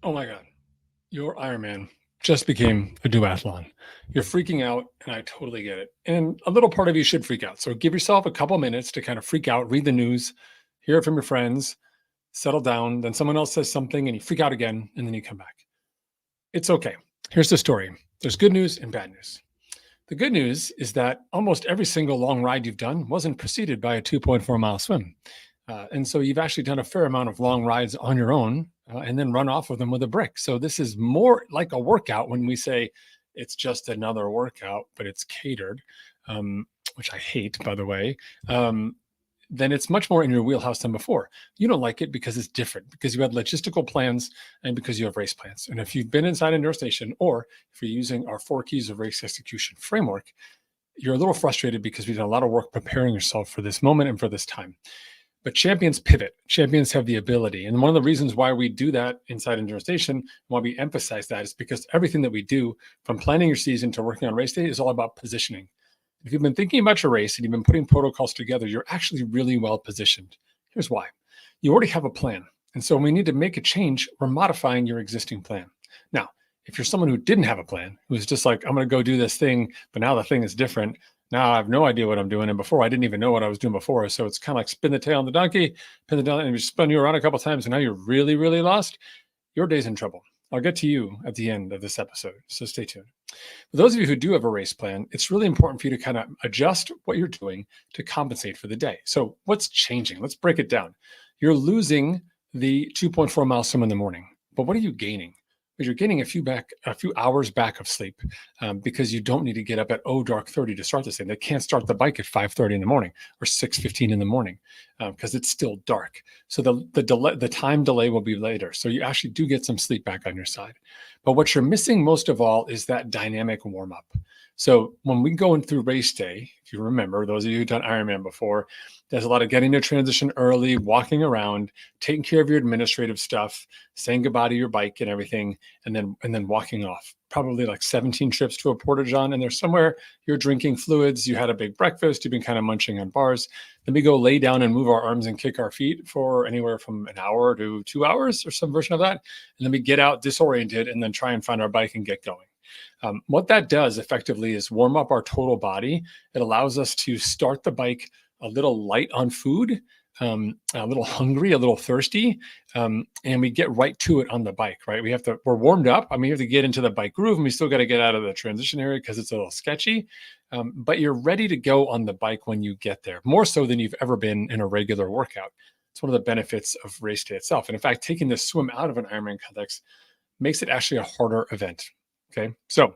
Oh my God, your Ironman just became a duathlon. You're freaking out, and I totally get it. And a little part of you should freak out. So give yourself a couple minutes to kind of freak out, read the news, hear it from your friends, settle down. Then someone else says something, and you freak out again, and then you come back. It's okay. Here's the story. There's good news and bad news. The good news is that almost every single long ride you've done wasn't preceded by a 2.4-mile swim. And so you've actually done a fair amount of long rides on your own and then run off of them with a brick. So this is more like a workout when we say it's just another workout, but it's catered, which I hate, by the way. Then it's much more in your wheelhouse than before. You don't like it because it's different, because you had logistical plans and because you have race plans. And if you've been inside a nurse station, or if you're using our 4 keys of race execution framework, you're a little frustrated because we've done a lot of work preparing yourself for this moment and for this time. But champions pivot. Champions have the ability. And one of the reasons why we do that inside Endurance Station, why we emphasize that, is because everything that we do, from planning your season to working on race day, is all about positioning. If you've been thinking about your race and you've been putting protocols together, you're actually really well positioned. Here's why. You already have a plan. And so when we need to make a change, we're modifying your existing plan. Now, if you're someone who didn't have a plan, who's just like, I'm going to go do this thing, but now the thing is different. Now I have no idea what I'm doing. And before, I didn't even know what I was doing before. So it's kind of like spin the tail on the donkey, pin the donkey, and we spun you around a couple of times. And now you're really, really lost. Your day's in trouble. I'll get to you at the end of this episode. So stay tuned. For those of you who do have a race plan, it's really important for you to kind of adjust what you're doing to compensate for the day. So what's changing? Let's break it down. You're losing the 2.4-mile swim in the morning, but what are you gaining? Because you're getting a few hours back of sleep, because you don't need to get up at dark 30 to start this thing. They can't start the bike at 5:30 in the morning or 6:15 in the morning because it's still dark. So the time delay will be later. So you actually do get some sleep back on your side. But what you're missing most of all is that dynamic warm up. So when we go in through race day, if you remember, those of you who've done Ironman before, there's a lot of getting to transition early, walking around, taking care of your administrative stuff, saying goodbye to your bike and everything, and then walking off. Probably like 17 trips to a porta-john, and there's somewhere you're drinking fluids, you had a big breakfast, you've been kind of munching on bars. Then we go lay down and move our arms and kick our feet for anywhere from an hour to 2 hours or some version of that. And then we get out disoriented and then try and find our bike and get going. What that does effectively is warm up our total body. It allows us to start the bike a little light on food, a little hungry, a little thirsty, and we get right to it on the bike, right? We're warmed up. I mean, you have to get into the bike groove, and we still got to get out of the transition area because it's a little sketchy, but you're ready to go on the bike when you get there, more so than you've ever been in a regular workout. It's one of the benefits of race day itself. And in fact, taking the swim out of an Ironman context makes it actually a harder event. Okay, so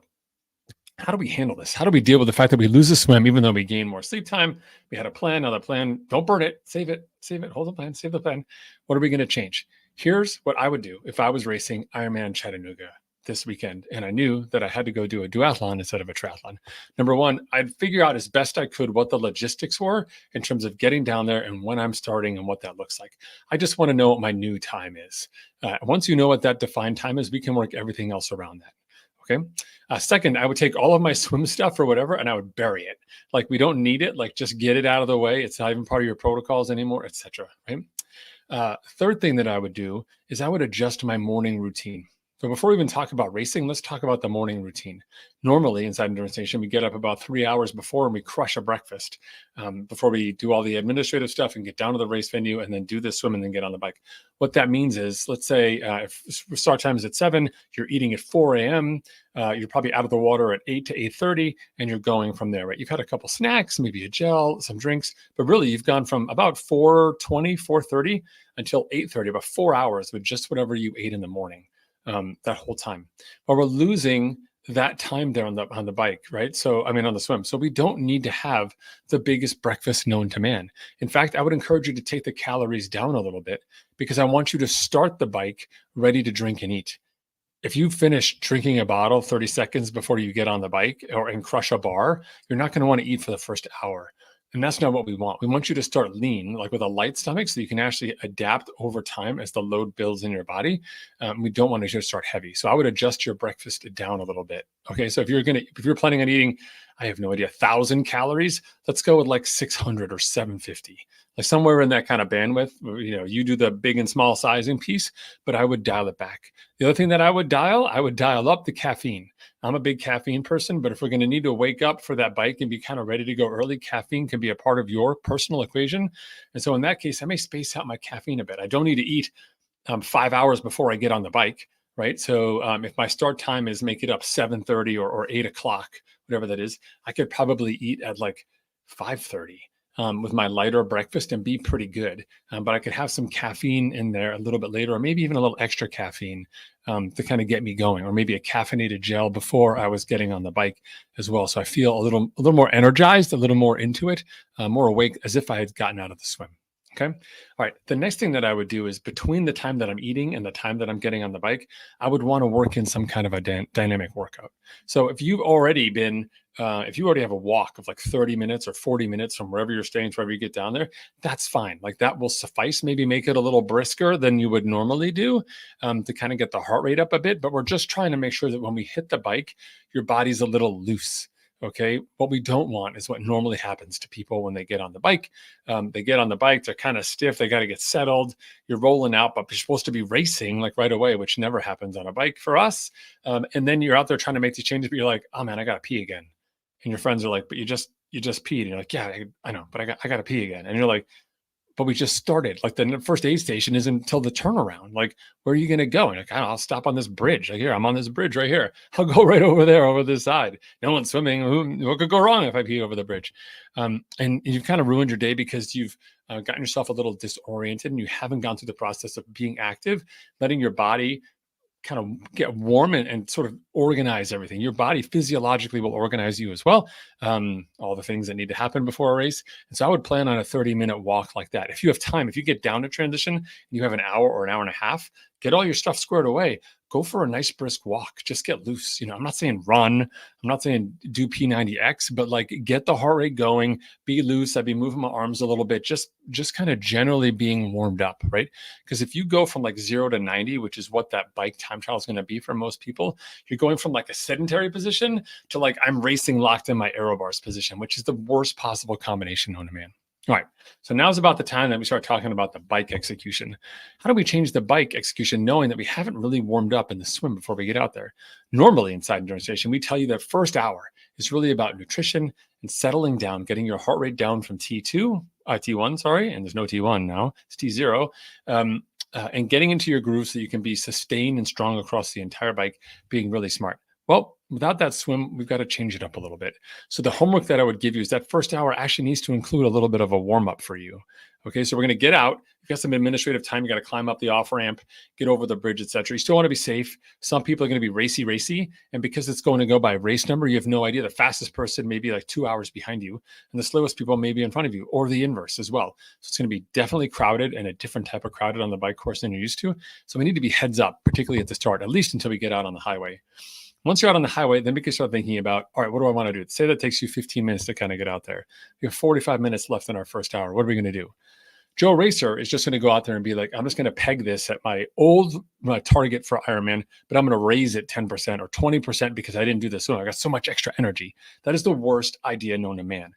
how do we handle this? How do we deal with the fact that we lose the swim, even though we gain more sleep time? We had a plan. Now the plan, don't burn it, save it, hold the plan, save the plan. What are we going to change? Here's what I would do if I was racing Ironman Chattanooga this weekend and I knew that I had to go do a duathlon instead of a triathlon. Number one, I'd figure out as best I could what the logistics were in terms of getting down there and when I'm starting and what that looks like. I just want to know what my new time is. Once you know what that defined time is, we can work everything else around that. Okay. Second, I would take all of my swim stuff or whatever, and I would bury it. Like, we don't need it. Like, just get it out of the way. It's not even part of your protocols anymore, etc. Right. Third thing that I would do is I would adjust my morning routine. So before we even talk about racing, let's talk about the morning routine. Normally inside Endurance Station, we get up about 3 hours before and we crush a breakfast before we do all the administrative stuff and get down to the race venue and then do the swim and then get on the bike. What that means is, let's say if start time is at 7, you're eating at 4 a.m., you're probably out of the water at 8 to 8:30, and you're going from there, right? You've had a couple snacks, maybe a gel, some drinks, but really you've gone from about 4:20, 4:30 until 8:30, about 4 hours with just whatever you ate in the morning. That whole time. But we're losing that time there on the bike, right? So, I mean, on the swim. So we don't need to have the biggest breakfast known to man. In fact, I would encourage you to take the calories down a little bit because I want you to start the bike ready to drink and eat. If you finish drinking a bottle 30 seconds before you get on the bike and crush a bar, you're not going to want to eat for the first hour. And that's not what we want. We want you to start lean, like with a light stomach, so you can actually adapt over time as the load builds in your body. We don't want to just start heavy. So I would adjust your breakfast down a little bit. Okay, so if you're planning on eating, I have no idea, 1,000 calories. Let's go with like 600 or 750, like somewhere in that kind of bandwidth. You do the big and small sizing piece, but I would dial it back. The other thing that I would dial up the caffeine. I'm a big caffeine person, but if we're going to need to wake up for that bike and be kind of ready to go early, caffeine can be a part of your personal equation. And so in that case, I may space out my caffeine a bit. I don't need to eat 5 hours before I get on the bike, right? So if my start time is, make it up, 7:30 or 8 o'clock, whatever that is, I could probably eat at like 5:30 with my lighter breakfast and be pretty good. But I could have some caffeine in there a little bit later, or maybe even a little extra caffeine to kind of get me going, or maybe a caffeinated gel before I was getting on the bike as well. So I feel a little more energized, a little more into it, more awake, as if I had gotten out of the swim. Okay. All right. The next thing that I would do is, between the time that I'm eating and the time that I'm getting on the bike, I would want to work in some kind of a dynamic workout. So if you already have a walk of like 30 minutes or 40 minutes from wherever you're staying to wherever you get down there, that's fine. Like that will suffice. Maybe make it a little brisker than you would normally do to kind of get the heart rate up a bit. But we're just trying to make sure that when we hit the bike, your body's a little loose. Okay. What we don't want is what normally happens to people when they get on the bike. They get on the bike, they're kind of stiff. They got to get settled. You're rolling out, but you're supposed to be racing like right away, which never happens on a bike for us. And then you're out there trying to make these changes, but you're like, oh man, I got to pee again. And your friends are like, but you just peed. And you're like, yeah, I know, but I got to pee again. And you're like, but we just started. Like the first aid station isn't until the turnaround. Like, where are you going to go? And like, I'll stop on this bridge. Like, here, I'm on this bridge right here. I'll go right over there, over this side. No one's swimming. What could go wrong if I pee over the bridge? And you've kind of ruined your day because you've gotten yourself a little disoriented and you haven't gone through the process of being active, letting your body kind of get warm and sort of organize everything. Your body physiologically will organize you as well. All the things that need to happen before a race. And so I would plan on a 30-minute walk like that. If you have time, if you get down to transition and you have an hour or an hour and a half, get all your stuff squared away. Go for a nice brisk walk. Just get loose. I'm not saying run. I'm not saying do P90X, but like get the heart rate going, be loose. I'd be moving my arms a little bit, just kind of generally being warmed up, right? Because if you go from like 0 to 90, which is what that bike time trial is going to be for most people, you're going from like a sedentary position to like I'm racing locked in my aero bars position, which is the worst possible combination known to man. All right. So now's about the time that we start talking about the bike execution. How do we change the bike execution knowing that we haven't really warmed up in the swim before we get out there? Normally inside Endurance Station, we tell you that first hour is really about nutrition and settling down, getting your heart rate down from T1, sorry, and there's no T1 now, it's T0, and getting into your groove so you can be sustained and strong across the entire bike, being really smart. Well, without that swim, we've got to change it up a little bit. So the homework that I would give you is that first hour actually needs to include a little bit of a warm up for you. Okay, so we're going to get out. You've got some administrative time. You got to climb up the off ramp, get over the bridge, etc. You still want to be safe. Some people are going to be racy. And because it's going to go by race number, you have no idea. The fastest person may be like 2 hours behind you, and the slowest people may be in front of you, or the inverse as well. So it's going to be definitely crowded, and a different type of crowded on the bike course than you're used to. So we need to be heads up, particularly at the start, at least until we get out on the highway. Once you're out on the highway, then we can start thinking about, all right, what do I want to do? Say that takes you 15 minutes to kind of get out there. We have 45 minutes left in our first hour. What are we going to do? Joe Racer is just going to go out there and be like, I'm just going to peg this at my old target for Ironman, but I'm going to raise it 10% or 20% because I didn't do this. So I got so much extra energy. That is the worst idea known to man.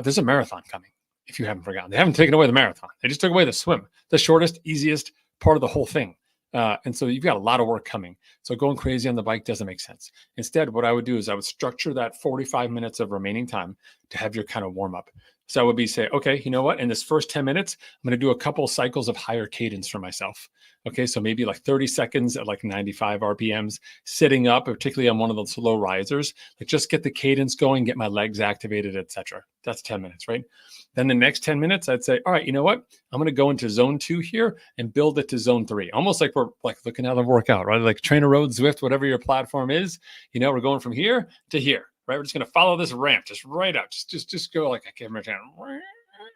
There's a marathon coming, if you haven't forgotten. They haven't taken away the marathon. They just took away the swim, the shortest, easiest part of the whole thing. And so you've got a lot of work coming. So going crazy on the bike doesn't make sense. Instead, what I would do is I would structure that 45 minutes of remaining time to have your kind of warm up. So I would be say, okay, you know what? In this first 10 minutes, I'm going to do a couple of cycles of higher cadence for myself. Okay, so maybe like 30 seconds at like 95 RPMs, sitting up, particularly on one of those slow risers, like just get the cadence going, get my legs activated, etc. That's 10 minutes, right? Then the next 10 minutes, I'd say, all right, you know what? I'm going to go into zone 2 here and build it to zone 3. Almost like we're like looking at the workout, right? Like Trainer Road, Zwift, whatever your platform is, we're going from here to here. Right, we're just going to follow this ramp, just right up, just go like I can't remember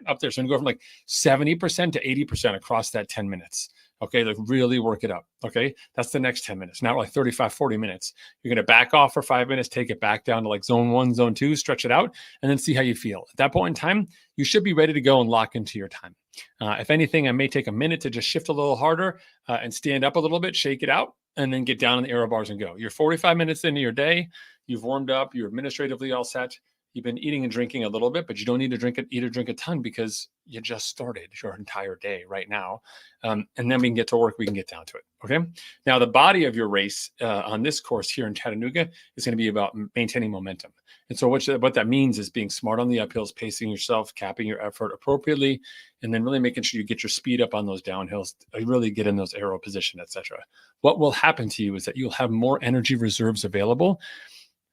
up there. So I'm going to go from like 70% to 80% across that 10 minutes. Okay, like really work it up. Okay, that's the next 10 minutes. Now we're like 35, 40 minutes. You're going to back off for 5 minutes, take it back down to like zone 1, zone 2, stretch it out, and then see how you feel. At that point in time, you should be ready to go and lock into your time. If anything, I may take a minute to just shift a little harder and stand up a little bit, shake it out, and then get down on the aero bars and go. You're 45 minutes into your day. You've warmed up. You're administratively all set. You've been eating and drinking a little bit, but you don't need to eat or drink a ton because you just started your entire day right now. And then we can get to work. We can get down to it. Okay. Now, the body of your race on this course here in Chattanooga is going to be about maintaining momentum. And so what that means is being smart on the uphills, pacing yourself, capping your effort appropriately, and then really making sure you get your speed up on those downhills, really get in those aero position, etc. What will happen to you is that you'll have more energy reserves available,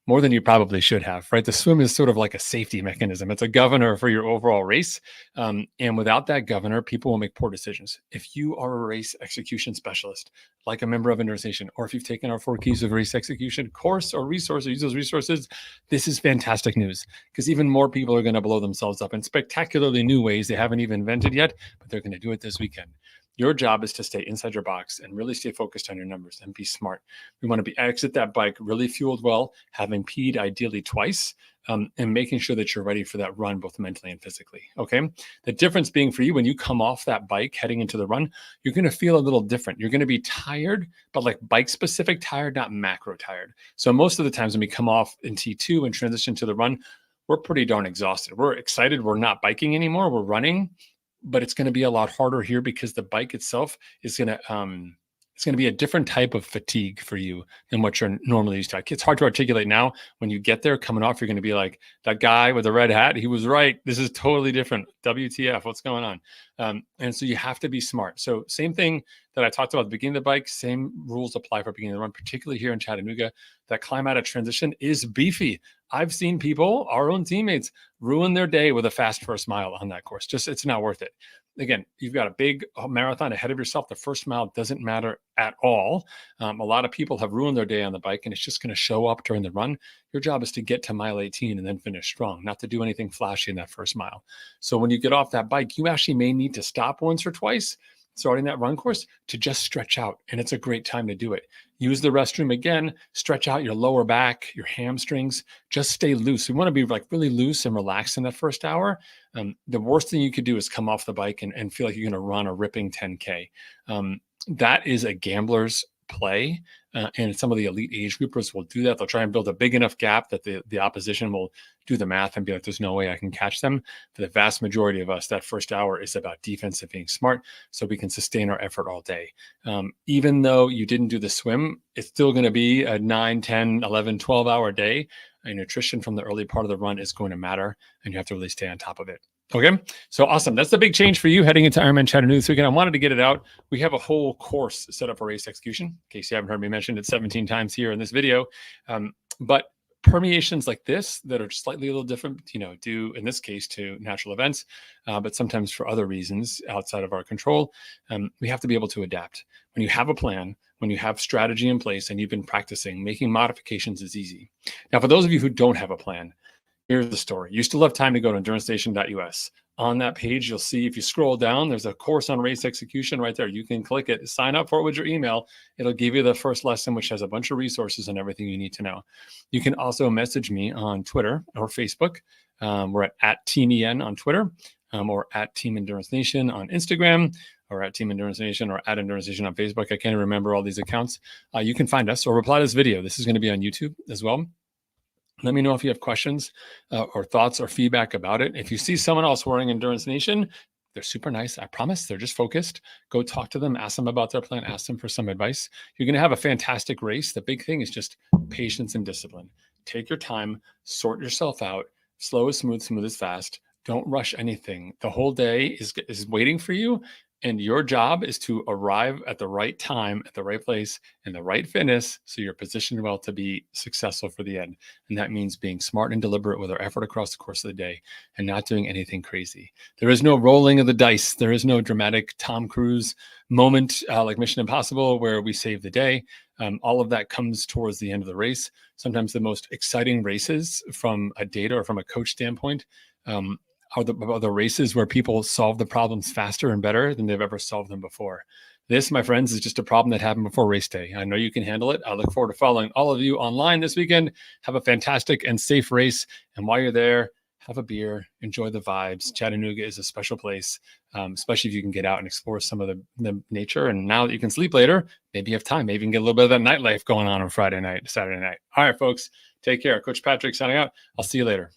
more than you probably should have, right? The swim is sort of like a safety mechanism. It's a governor for your overall race. And without that governor, people will make poor decisions. If you are a race execution specialist, like a member of an organization, or if you've taken our 4 keys of race execution course or resource, or use those resources, this is fantastic news, because even more people are going to blow themselves up in spectacularly new ways they haven't even invented yet, but they're going to do it this weekend. Your job is to stay inside your box and really stay focused on your numbers and be smart. We want to exit that bike really fueled well, having peed ideally twice, and making sure that you're ready for that run, both mentally and physically. Okay. The difference being for you, when you come off that bike heading into the run, you're going to feel a little different. You're going to be tired, but like bike specific tired, not macro tired. So most of the times when we come off in T2 and transition to the run, we're pretty darn exhausted. We're excited. We're not biking anymore. We're running. But it's going to be a lot harder here because the bike itself is going to it's going to be a different type of fatigue for you than what you're normally used to. It's hard to articulate now. When you get there coming off, you're going to be like, that guy with the red hat, he was right. This is totally different. WTF, what's going on? And so you have to be smart. So same thing that I talked about at the beginning of the bike, same rules apply for beginning of the run, particularly here in Chattanooga. That climb out of transition is beefy. I've seen people, our own teammates, ruin their day with a fast first mile on that course. Just, it's not worth it. Again, you've got a big marathon ahead of yourself. The first mile doesn't matter at all. A lot of people have ruined their day on the bike, and it's just going to show up during the run. Your job is to get to mile 18 and then finish strong, not to do anything flashy in that first mile. So when you get off that bike, you actually may need to stop once or twice starting that run course to just stretch out. And it's a great time to do it. Use the restroom again, stretch out your lower back, your hamstrings, just stay loose. We want to be like really loose and relaxed in that first hour. The worst thing you could do is come off the bike and feel like you're going to run a ripping 10K. That is a gambler's play. And some of the elite age groupers will do that. They'll try and build a big enough gap that the opposition will do the math and be like, there's no way I can catch them. For the vast majority of us, that first hour is about defense and being smart so we can sustain our effort all day. Even though you didn't do the swim, it's still going to be a 9, 10, 11, 12-hour day. And nutrition from the early part of the run is going to matter, and you have to really stay on top of it. Okay, so awesome. That's the big change for you heading into Ironman Chattanooga this weekend. I wanted to get it out. We have a whole course set up for race execution, in case you haven't heard me mention it 17 times here in this video. But permeations like this that are slightly a little different, due in this case to natural events, but sometimes for other reasons outside of our control, we have to be able to adapt. When you have a plan, when you have strategy in place and you've been practicing, making modifications is easy. Now, for those of you who don't have a plan, here's the story. You still have time to go to endurancenation.us. On that page, you'll see, if you scroll down, there's a course on race execution right there. You can click it, sign up for it with your email. It'll give you the first lesson, which has a bunch of resources and everything you need to know. You can also message me on Twitter or Facebook. We're at @TeamEN on Twitter, or at Team Endurance Nation on Instagram, or at Team Endurance Nation, or at Endurance Nation on Facebook. I can't remember all these accounts. You can find us or reply to this video. This is going to be on YouTube as well. Let me know if you have questions or thoughts or feedback about it. If you see someone else wearing Endurance Nation, they're super nice. I promise. They're just focused. Go talk to them. Ask them about their plan. Ask them for some advice. You're going to have a fantastic race. The big thing is just patience and discipline. Take your time. Sort yourself out. Slow is smooth. Smooth is fast. Don't rush anything. The whole day is waiting for you. And your job is to arrive at the right time, at the right place, in the right fitness, so you're positioned well to be successful for the end. And that means being smart and deliberate with our effort across the course of the day and not doing anything crazy. There is no rolling of the dice. There is no dramatic Tom Cruise moment like Mission Impossible where we save the day. All of that comes towards the end of the race. Sometimes the most exciting races from a data or from a coach standpoint are the races where people solve the problems faster and better than they've ever solved them before. This, my friends, is just a problem that happened before race day. I know you can handle it. I look forward to following all of you online this weekend. Have a fantastic and safe race. And while you're there, have a beer, enjoy the vibes. Chattanooga is a special place, especially if you can get out and explore some of the nature. And now that you can sleep later, maybe you have time. Maybe you can get a little bit of that nightlife going on Friday night, Saturday night. All right, folks, take care. Coach Patrick signing out. I'll see you later.